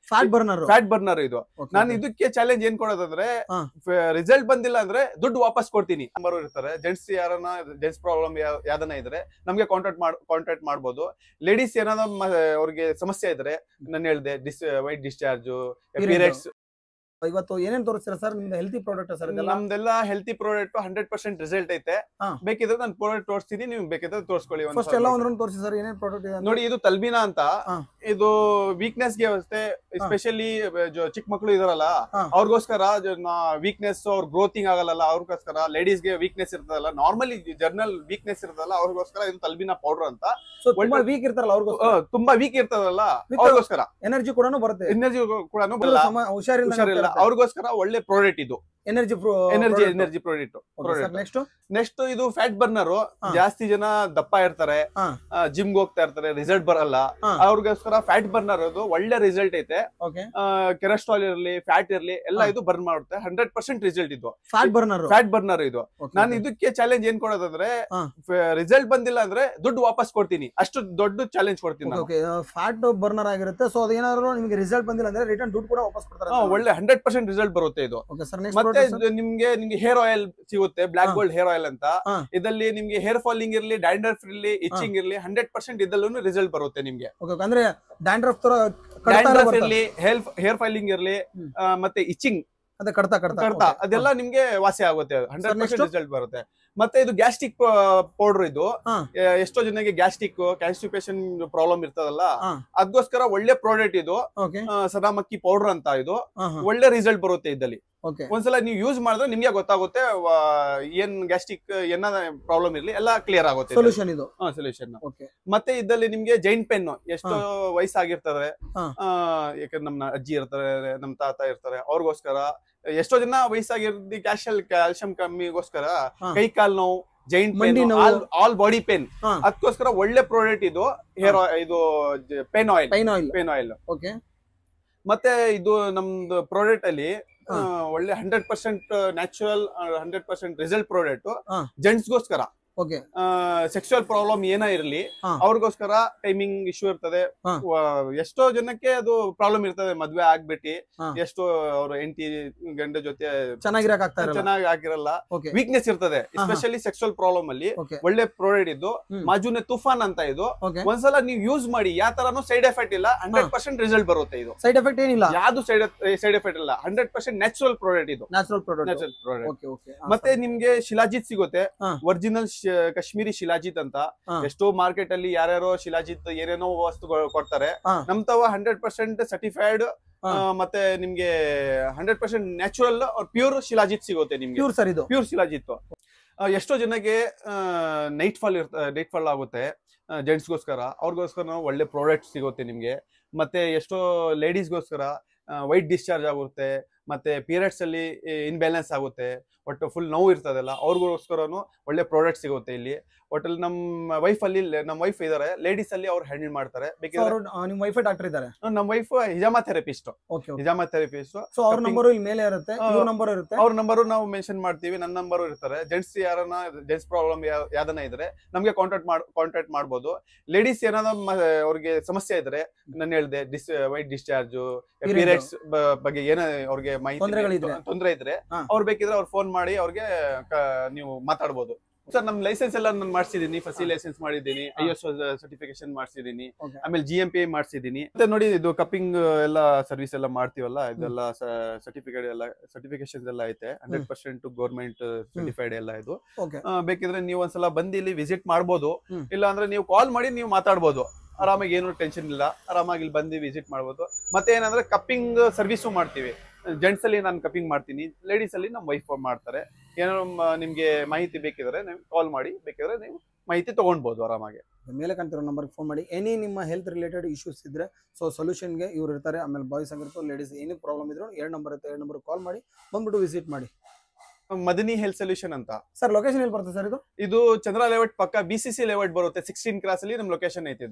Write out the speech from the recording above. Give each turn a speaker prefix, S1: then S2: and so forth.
S1: Fat burner ಇದು. ನಾನು ಇದಕ್ಕೆ ಚಾಲೆಂಜ್ ಏನ್ ಕೊಡೋದಂದ್ರೆ, ರಿಸಲ್ಟ್ ಬಂದಿಲ್ಲ ಅಂದ್ರೆ ದುಡ್ಡು ವಾಪಸ್ ಕೊಡ್ತೀನಿ. ನಂಬರ್ ಇರ್ತಾರೆ, ಜೆಂಟ್ಸ್ ಪ್ರಾಬ್ಲಮ್ ಯಾವ್ದನ್ನ ಇದ್ರೆ ನಮ್ಗೆ ಕಾಂಟ್ಯಾಕ್ಟ್ ಮಾಡ್ಬೋದು. ಲೇಡೀಸ್ ಏನಾದ್ರು ಅವ್ರಿಗೆ ಸಮಸ್ಯೆ ಇದ್ರೆ ನಾನು ಹೇಳ್ದೆ, ವೈಟ್ ಡಿಸ್ಚಾರ್ಜ್, ಪೀರಿಯಡ್ಸ್.
S2: ಇವತ್ತು ಏನೇನ್ ತೋರಿಸ್ತೀರಾ ಸರ್? ನಿಮ್ದು ಹೆಲ್ತಿ ಪ್ರಾಡಕ್ಟ್ ಸರ್?
S1: ನಮ್ದೆಲ್ಲ ಹೆಲ್ತಿ ಪ್ರಾಡಕ್ಟ್ 100% ರಿಸಲ್ಟ್ ಐತೆ. ಬೇಕಿದ್ರೆ ನಾನು ಪ್ರಾಡಕ್ಟ್ ತೋರಿಸ್ತೀನಿ, ನೀವು ಬೇಕಿದ್ರೆ ತೋರಿಸ್ಕೊಳ್ಳಿ.
S2: ಫಸ್ಟ್ ಎಲ್ಲ ಒಂದ್ ತೋರಿಸಿ ಸರ್, ಏನೇನ್ ಪ್ರಾಡಕ್ಟ್ ಇದೆ
S1: ನೋಡಿ. ಇದು ತಲ್ಬಿನಾ ಅಂತ, ಇದು ವೀಕ್ನೆಸ್ ಗೆ ವ್ಯವಸ್ಥೆ, ಎಸ್ಪೆಷಲಿ ಚಿಕ್ಕ ಮಕ್ಕಳು ಇದಾರಲ್ಲ ಅವ್ರಿಗೋಸ್ಕರ. ವೀಕ್ನೆಸ್ ಅವ್ರ ಗ್ರೋತಿಂಗ್ ಆಗಲ್ಲ, ಅವ್ರಿಗೋಸ್ಕರ. ಲೇಡೀಸ್ ಗೆ ವೀಕ್ನೆಸ್ ಇರ್ತದಲ್ಲ, ನಾರ್ಮಲಿ ಜನರಲ್ ವೀಕ್ನೆಸ್ ಇರ್ತದಲ್ಲ ಅವ್ರಿಗೋಸ್ಕರ ಇದು ತಲ್ಬಿನಾ ಪೌಡರ್ ಅಂತ.
S2: ತುಂಬಾ ವೀಕ್ ಇರ್ತಾರಲ್ಲ ಅವ್ರಿಗೋಸ್ಕರ,
S1: ತುಂಬಾ ವೀಕ್ ಇರ್ತದಲ್ಲ ಅವ್ರಿಗೋಸ್ಕರ.
S2: ಎನರ್ಜಿ ಕೂಡ ಬರುತ್ತೆ,
S1: ಎನರ್ಜಿ ಕೂಡ ಹುಷಾರಿಲ್ಲ ಅವ್ರಿಗೋಸ್ಕರ ಒಳ್ಳೆ ಪ್ರಾಡಕ್ಟ್ ಇದು. Energy product. ನೆಕ್ಸ್ಟ್ ಇದು ಫ್ಯಾಟ್ ಬರ್ನರ್. ಜಾಸ್ತಿ ಜನ ದಪ್ಪ ಇರ್ತಾರೆ, ಜಿಮ್ಗೆ ಹೋಗ್ತಾ ಇರ್ತಾರೆ, ರಿಸಲ್ಟ್ ಬರಲ್ಲ, ಅವ್ರಿಗೋಸ್ಕರ ಫ್ಯಾಟ್ ಬರ್ನರ್ ಅದು ಒಳ್ಳೆ ರಿಸಲ್ಟ್ ಐತೆ. ಕೊಲೆಸ್ಟ್ರಾಲ್ ಇರ್ಲಿ, ಫ್ಯಾಟ್ ಇರ್ಲಿ, ಎಲ್ಲ ಇದು ಬರ್ನ್ ಮಾಡುತ್ತೆ. 100% ರಿಸಲ್ಟ್ ಇದು ಫ್ಯಾಟ್ ಬರ್ನರ್ ಇದು. ನಾನು ಇದಕ್ಕೆ ಚಾಲೆಂಜ್ ಏನ್ ಕೊಡೋದಂದ್ರೆ, ರಿಸಲ್ಟ್ ಬಂದಿಲ್ಲ ಅಂದ್ರೆ ದುಡ್ಡು ವಾಪಸ್ ಕೊಡ್ತೀನಿ. ಅಷ್ಟು ದೊಡ್ಡ ಚಾಲೆಂಜ್ ಕೊಡ್ತೀನಿ.
S2: ಫ್ಯಾಟ್ ಬರ್ನರ್ ಆಗಿರುತ್ತೆ. ಸೊ ಅದೇನಾದ್ರು ನಿಮಗೆ ರಿಸಲ್ಟ್ ಬಂದಿಲ್ಲ ಅಂದ್ರೆ ರಿಟರ್ನ್ ದುಡ್ಡು ಕೂಡ ವಾಪಸ್ ಕೊಡ್ತಾರೆ.
S1: ಒಳ್ಳೆ 100% ರಿಸಲ್ಟ್ ಬರುತ್ತೆ ಇದು. ಮತ್ತೆ ನಿಮ್ಗೆ ಹೇರ್ ಆಯಿಲ್ ಸಿಗುತ್ತೆ, ಬ್ಲಾಕ್ ಗೋಲ್ಡ್ ಹೇರ್ ಆಯಿಲ್ ಅಂತ. ಇದರಲ್ಲಿ ನಿಮ್ಗೆ ಹೇರ್ ಫಾಲಿಂಗ್ ಇರ್ಲಿ, ಡ್ಯಾಂಡ್ರಫ್ ಇರ್ಲಿ, ಇಚ್ಚಿಂಗ್ ಇರ್ಲಿ, 100% ಇದಲ್ಲೂ ರಿಸಲ್ಟ್ ಬರುತ್ತೆ ನಿಮ್ಗೆ.
S2: ಅಂದ್ರೆ ಡ್ಯಾಂಡ್ರಫ್
S1: ಇರ್ಲಿ, ಹೇರ್ ಫಾಲಿಂಗ್ ಇರ್ಲಿ, ಮತ್ತೆ ಇಚ್ಚಿಂಗ್
S2: ಕಡ್ತಾ
S1: ಅದೆಲ್ಲ ನಿಮ್ಗೆ ವಾಸಿ ಆಗುತ್ತೆ. 100% ರಿಸಲ್ಟ್ ಬರುತ್ತೆ. ಮತ್ತೆ ಇದು ಗ್ಯಾಸ್ಟ್ರಿಕ್ ಪೌಡರ್. ಇದು ಎಷ್ಟೋ ಜನಕ್ಕೆ ಗ್ಯಾಸ್ಟ್ರಿಕ್, ಕಾನ್ಸ್ಟಿಪೇಷನ್ ಪ್ರಾಬ್ಲಮ್ ಇರ್ತದಲ್ಲ, ಅದಕ್ಕೋಸ್ಕರ ಒಳ್ಳೆ ಪ್ರಾಡಕ್ಟ್ ಇದು. ಸದಾಮಕ್ಕಿ ಪೌಡರ್ ಅಂತ. ಇದು ಒಳ್ಳೆ ರಿಸಲ್ಟ್ ಬರುತ್ತೆ ಇದ್ದಲ್ಲಿ. ಒಂದ್ಸಲ ನೀವು ಯೂಸ್ ಮಾಡಿದ್ರೆ ನಿಮ್ಗೆ ಗೊತ್ತಾಗುತ್ತೆ ಏನ್ ಗ್ಯಾಸ್ಟ್ರಿಕ್ ಏನ ಪ್ರಾಬ್ಲಮ್ ಇರ್ಲಿ ಎಲ್ಲ ಕ್ಲಿಯರ್ ಆಗುತ್ತೆ.
S2: ಸೊಲ್ಯೂಷನ್ ಇದು.
S1: ಸೊಲ್ಯೂಷನ್. ಮತ್ತೆ ಇದ್ದಲ್ಲಿ ನಿಮ್ಗೆ ಜೈಂಟ್ ಪೆನ್, ಎಷ್ಟೋ ವಯಸ್ಸಾಗಿರ್ತದೆ, ಯಾಕಂದ್ರೆ ನಮ್ಮ ಅಜ್ಜಿ ಇರ್ತಾರೆ, ನಮ್ ತಾತ ಇರ್ತಾರೆ, ಅವ್ರಿಗೋಸ್ಕರ. ಎಷ್ಟೋ ಜನ ವಯಸ್ಸಾಗಿರ್ದಿ ಕ್ಯಾಲ್ಸಿಯಂ ಕಮ್ಮಿಗೋಸ್ಕರ ಕೈ ಕಾಲ್ ನೋವು, giant pain, all body pain, ಅದಕ್ಕೋಸ್ಕರ ಒಳ್ಳೆ ಪ್ರಾಡಕ್ಟ್ ಇದು. ಇದು ಪೇನ್ ಆಯಿಲ್. ಮತ್ತೆ ಇದು ನಮ್ದು ಪ್ರಾಡಕ್ಟ್ ಅಲ್ಲಿ ಒಳ್ಳೆ 100% ನ್ಯಾಚುರಲ್, 100% ರಿಸಲ್ಟ್ ಪ್ರಾಡಕ್ಟ್. ಜೆಂಟ್ಸ್ಗೋಸ್ಕರ ಸೆಕ್ಸುವಲ್ ಪ್ರಾಬ್ಲಮ್ ಏನ ಇರ್ಲಿ ಅವ್ರಿಗೋಸ್ಕರ. ಟೈಮಿಂಗ್ ಇಶ್ಯೂ ಇರ್ತದೆ, ಎಷ್ಟೋ ಜನಕ್ಕೆ ಅದು ಪ್ರಾಬ್ಲಮ್ ಇರ್ತದೆ. ಮದ್ವೆ ಆಗ್ಬಿಟ್ಟು ಎಷ್ಟೋ ಅವ್ರ ಹೆಂಡತಿ ಗಂಡ ಜೊತೆ ಚೆನ್ನಾಗಿ ಆಗಿರಲ್ಲ, ವೀಕ್ನೆಸ್ ಇರ್ತದೆ, ಎಸ್ಪೆಷಲಿ ಸೆಕ್ಸುವಲ್ ಪ್ರಾಬ್ಲಮ್ ಅಲ್ಲಿ. ಒಳ್ಳೆ ಪ್ರಾಡಕ್ಟ್ ಇದು, ಮಾಜುನೆ ತುಫಾನ್ ಅಂತ. ಇದು ಒಂದ್ಸಲ ನೀವು ಯೂಸ್ ಮಾಡಿ, ಯಾವ ತರನು ಸೈಡ್ ಎಫೆಕ್ಟ್ ಇಲ್ಲ, 100% ರಿಸಲ್ಟ್ ಬರುತ್ತೆ. ಇದು
S2: ಸೈಡ್ ಎಫೆಕ್ಟ್ ಏನಿಲ್ಲ,
S1: ಯಾವ್ದು ಸೈಡ್ ಎಫೆಕ್ಟ್ ಇಲ್ಲ, 100% ನ್ಯಾಚುರಲ್ ಪ್ರಾಡಕ್ಟ್ ಇದು. ಮತ್ತೆ ನಿಮ್ಗೆ ಶಿಲಾಜಿತ್ ಸಿಗುತ್ತೆ, ಒರಿಜಿನಲ್ ಕಾಶ್ಮೀರಿ ಶಿಲಾಜಿತ್ ಅಂತ. ಎಷ್ಟೋ ಮಾರ್ಕೆಟ್ ಅಲ್ಲಿ ಯಾರ್ಯಾರೋ ಶಿಲಾಜಿತ್ ಏನೇನೋ ವಸ್ತು ಕೊಡ್ತಾರೆ. ನಮ್ತವ 100% ಸರ್ಟಿಫೈಡ್, ಮತ್ತೆ ನಿಮ್ಗೆ 100% ನ್ಯಾಚುರಲ್ ಪ್ಯೂರ್ ಶಿಲಾಜಿತ್ ಸಿಗುತ್ತೆ ನಿಮ್ಗೆ. ಪ್ಯೂರ್ ಶಿಲಾಜಿತ್. ಎಷ್ಟೋ ಜನಕ್ಕೆ ನೈಟ್ ಫಾಲ್ ಆಗುತ್ತೆ ಜೆಂಟ್ಸ್ಗೋಸ್ಕರ, ಅವ್ರಿಗೋಸ್ಕರ ಒಳ್ಳೆ ಪ್ರಾಡಕ್ಟ್ ಸಿಗುತ್ತೆ ನಿಮ್ಗೆ. ಮತ್ತೆ ಎಷ್ಟೋ ಲೇಡೀಸ್ಗೋಸ್ಕರ ವೈಟ್ ಡಿಸ್ಚಾರ್ಜ್ ಆಗುತ್ತೆ, ಮತ್ತೆ ಪೀರಿಯಡ್ಸ್ ಅಲ್ಲಿ ಇನ್ಬ್ಯಾಲೆನ್ಸ್ ಆಗುತ್ತೆ, ಒಟ್ಟು ಫುಲ್ ನೋವು ಇರ್ತದಲ್ಲ, ಅವ್ರಿಗೋಸ್ಕರನು ಒಳ್ಳೆ ಪ್ರಾಡಕ್ಟ್ ಸಿಗುತ್ತೆ ಇಲ್ಲಿ. ಒಟ್ಟಲ್ಲಿ ನಮ್ಮ ವೈಫ್ ಇದಾರೆ, ಲೇಡೀಸ್ ಅಲ್ಲಿ ಅವ್ರು ಹ್ಯಾಂಡಲ್ ಮಾಡ್ತಾರೆ.
S2: ನಿಮ್ಮ ವೈಫ್ ಡಾಕ್ಟರ್ ಇದ್ದಾರೆ?
S1: ನಮ್ಮ ವೈಫ್ ಹಿಜಾಮಾ ಥೆರಪಿಸ್ಟ್.
S2: ಸೊ ಅವ್ರ ನಂಬರ್ ಇಲ್ಲಿ ಮೇಲೆ ಇರುತ್ತೆ,
S1: ಅವ್ರ ನಂಬರ್ ನಾವು ಮೆನ್ಷನ್ ಮಾಡ್ತೀವಿ, ನನ್ನ ನಂಬರ್ ಇರ್ತಾರೆ. ಜೆಂಟ್ಸ್ ಪ್ರಾಬ್ಲಮ್ ಯಾವ್ದನ್ನ ಇದ್ರೆ ನಮ್ಗೆ ಕಾಂಟ್ಯಾಕ್ಟ್ ಮಾಡ್ಬೋದು. ಲೇಡೀಸ್ ಏನಾದ್ರು ಅವ್ರಿಗೆ ಸಮಸ್ಯೆ ಇದ್ರೆ ನಾನು ಹೇಳ್ದೆ, ವೈಟ್ ಡಿಸ್ಚಾರ್ಜ್, ಪೀರಿಯಡ್ಸ್ ಬಗ್ಗೆ ಏನ ಅವ್ರಿಗೆ ಮಾಹಿತಿ ತೊಂದರೆ ಇದ್ರೆ ಅವ್ರು ಬೇಕಿದ್ರೆ ಅವ್ರು ಫೋನ್ ಮಾಡಿ ಅವ್ರಿಗೆ ನೀವು ಮಾತಾಡ್ಬೋದು. ಸರ್, ನಮ್ ಲೈಸೆನ್ಸ್ ಎಲ್ಲ ನಾನು ಮಾಡಿಸಿದೀನಿ. ಫಸಿ ಲೈಸೆನ್ಸ್ ಮಾಡಿದ್ದೀನಿ, ISO ಸರ್ಟಿಫಿಕೇಶನ್ ಮಾಡಿಸಿದೀನಿ, ಆಮೇಲೆ GMP ಮಾಡಿಸಿದೀನಿ. ಮತ್ತೆ ನೋಡಿ, ಇದು ಕಪ್ಪಿಂಗ್ ಎಲ್ಲ ಸರ್ವಿಸ್ ಎಲ್ಲ ಮಾಡ್ತೀವಲ್ಲ, ಇದೆಲ್ಲ ಸರ್ಟಿಫಿಕೇಶನ್ ಎಲ್ಲ ಐತೆ. 100% ಗೌರ್ಮೆಂಟ್ ಸರ್ಟಿಫೈಡ್ ಎಲ್ಲ ಇದು. ಬೇಕಿದ್ರೆ ನೀವು ಒಂದ್ಸಲ ಬಂದು ಇಲ್ಲಿ ವಿಸಿಟ್ ಮಾಡ್ಬೋದು, ಇಲ್ಲ ಅಂದ್ರೆ ನೀವು ಕಾಲ್ ಮಾಡಿ ನೀವು ಮಾತಾಡ್ಬೋದು. ಆರಾಮಾಗಿ ಏನು ಟೆನ್ಷನ್ ಇಲ್ಲ, ಆರಾಮಾಗಿ ಇಲ್ಲಿ ಬಂದು ವಿಸಿಟ್ ಮಾಡ್ಬೋದು. ಮತ್ತೆ ಏನಂದ್ರೆ ಕಪ್ಪಿಂಗ್ ಸರ್ವಿಸು ಮಾಡ್ತೀವಿ. ಜೆಂಟ್ಸ್ ಅಲ್ಲಿ ನಾನು ಕಪ್ಪಿಂಗ್ ಮಾಡ್ತೀನಿ, ಲೇಡೀಸ್ ಅಲ್ಲಿ ನಮ್ಮ ವೈಫ್ ಮಾಡ್ತಾರೆ. ಏನೋ ನಿಮ್ಗೆ ಮಾಹಿತಿ ಬೇಕಿದ್ರೆ ನೀವು ಕಾಲ್ ಮಾಡಿ, ಬೇಕಿದ್ರೆ ನೀವು ಮಾಹಿತಿ ತಗೊಂಡ್ಬೋದು ಆರಾಮಾಗಿ.
S2: ಮೇಲೆ ಕಾಣ್ತಿರೋ ನಂಬರ್ಗೆ ಫೋನ್ ಮಾಡಿ. ನಿಮ್ಮ ಹೆಲ್ತ್ ರಿಲೇಟೆಡ್ ಇಶ್ಯೂಸ್ ಇದ್ರೆ ಸೊಲ್ಯೂಷನ್ಗೆ ಇವ್ರು ಇರ್ತಾರೆ. ಆಮೇಲೆ ಬಾಯ್ಸ್ ಆಗಿರ್ತಾರೆ, ಲೇಡೀಸ್ ಏನೇ ಪ್ರಾಬ್ಲಮ್ ಇದ್ರು 2 ನಂಬರ್ ಇರುತ್ತೆ, 2 ನಂಬರ್ ಕಾಲ್ ಮಾಡಿ ಬಂದ್ಬಿಟ್ಟು ವಿಸಿಟ್ ಮಾಡಿ.
S1: ಮದನಿ ಹೆಲ್ತ್ ಸೊಲ್ಯೂಷನ್ ಅಂತ.
S2: ಸರ್, ಲೊಕೇಶನ್ ಎಲ್ಲಿ ಬರುತ್ತೆ ಸರ್? ಇದು
S1: ಚಂದ್ರ ಲೇಔಟ್ ಪಕ್ಕ BCC ಲೇಔಟ್ ಬರುತ್ತೆ, 16 ಕ್ರಾಸ್ ಅಲ್ಲಿ ನಮ್ಮ ಲೊಕೇಶನ್ ಐತಿ.